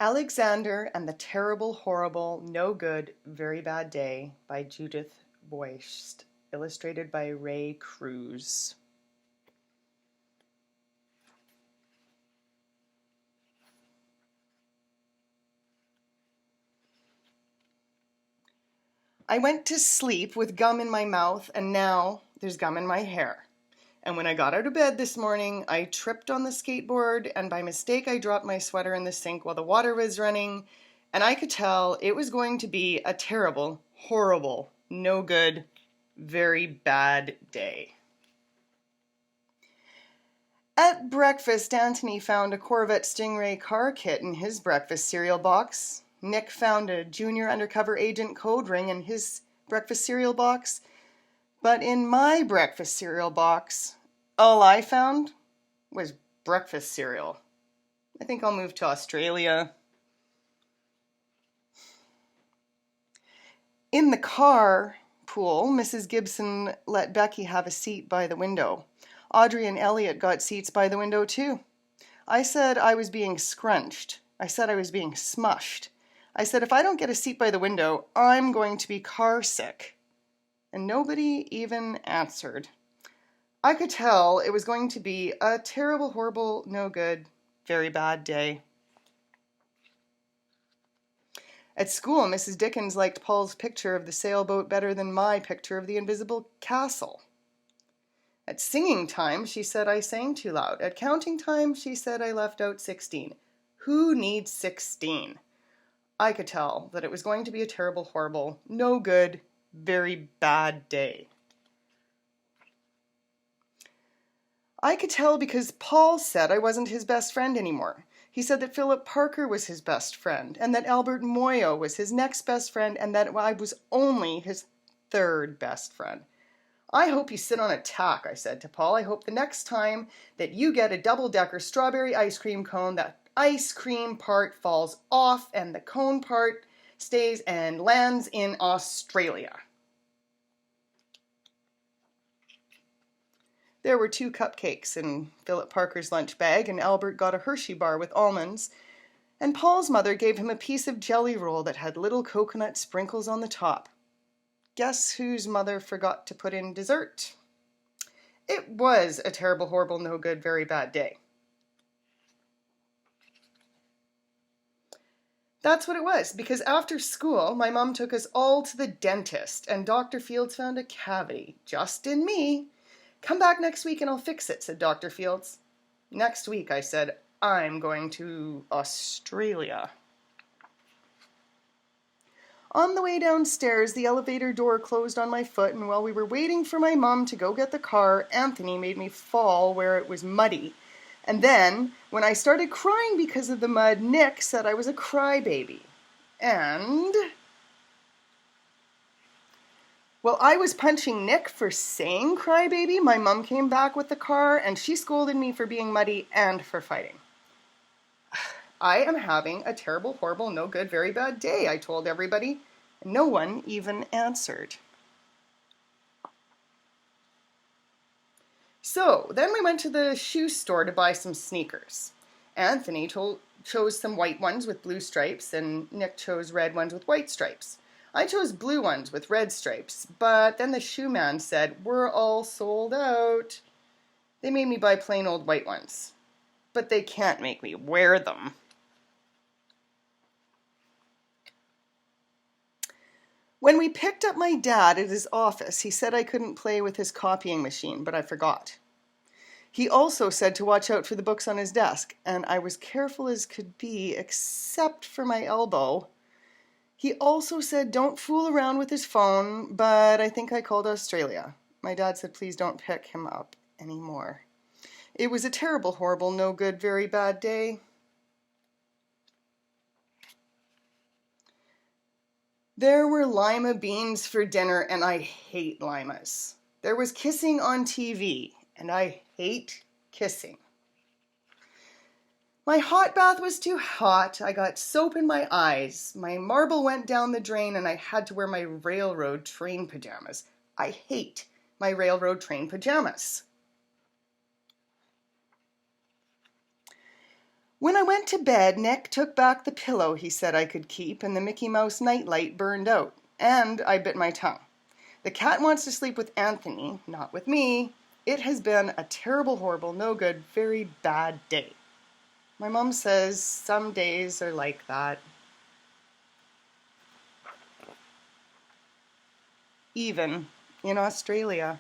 Alexander and the Terrible, Horrible, No Good, Very Bad Day by Judith Vorst, illustrated by Cruz. I went to sleep with gum in my mouth, and now there's gum in my hair. And when I got out of bed this morning, I tripped on the skateboard, and by mistake I dropped my sweater in the sink while the water was running, and I could tell it was going to be a terrible, horrible, no good, very bad day. At breakfast, Aunty found a Corvette Stingray car kit in his breakfast cereal box. Nick found a junior undercover agent code ring in his breakfast cereal box. But in my breakfast cereal box, all I found was breakfast cereal. I think I'll move to Australia. In the car pool, Mrs. Gibson let Becky have a seat by the window. Audrey and Elliot got seats by the window too. I said I was being scrunched. I said I was being smushed. I said if I don't get a seat by the window, I'm going to be car sick. And nobody even answered. I could tell it was going to be a terrible, horrible, no good, very bad day. At school, Mrs. Dickens liked Paul's picture of the sailboat better than my picture of the invisible castle. At singing time, she said I sang too loud. At counting time, she said I left out 16. Who needs 16? I could tell that it was going to be a terrible, horrible, no good, very bad day. I could tell because Paul said I wasn't his best friend anymore. He said that Philip Parker was his best friend, and that Albert Moyo was his next best friend, and that I was only his third best friend. I hope you sit on a tack, I said to Paul. I hope the next time that you get a double-decker strawberry ice cream cone, that ice cream part falls off and the cone part stays and lands in Australia. There were 2 cupcakes in Philip Parker's lunch bag, and Albert got a Hershey bar with almonds, and Paul's mother gave him a piece of jelly roll that had little coconut sprinkles on the top. Guess whose mother forgot to put in dessert? It was a terrible, horrible, no good, very bad day. That's what it was, because after school, my mom took us all to the dentist, and Dr. Fields found a cavity, just in me. Come back next week and I'll fix it, said Dr. Fields. Next week, I said, I'm going to Australia. On the way downstairs, the elevator door closed on my foot, and while we were waiting for my mom to go get the car, Anthony made me fall where it was muddy. And then, when I started crying because of the mud, Nick said I was a crybaby. And while I was punching Nick for saying crybaby, my mom came back with the car, and she scolded me for being muddy and for fighting. I am having a terrible, horrible, no good, very bad day, I told everybody. And no one even answered. So, then we went to the shoe store to buy some sneakers. Anthony chose some white ones with blue stripes, and Nick chose red ones with white stripes. I chose blue ones with red stripes, but then the shoe man said, we're all sold out. They made me buy plain old white ones, but they can't make me wear them. When we picked up my dad at his office, he said I couldn't play with his copying machine, but I forgot. He also said to watch out for the books on his desk, and I was careful as could be, except for my elbow. He also said don't fool around with his phone, but I think I called Australia. My dad said please don't pick him up anymore. It was a terrible, horrible, no good, very bad day. There were lima beans for dinner, and I hate limas. There was kissing on TV, and I hate kissing. My hot bath was too hot. I got soap in my eyes. My marble went down the drain, and I had to wear my railroad train pajamas. I hate my railroad train pajamas. When I went to bed, Nick took back the pillow he said I could keep, and the Mickey Mouse nightlight burned out, and I bit my tongue. The cat wants to sleep with Anthony, not with me. It has been a terrible, horrible, no good, very bad day. My mom says some days are like that. Even in Australia.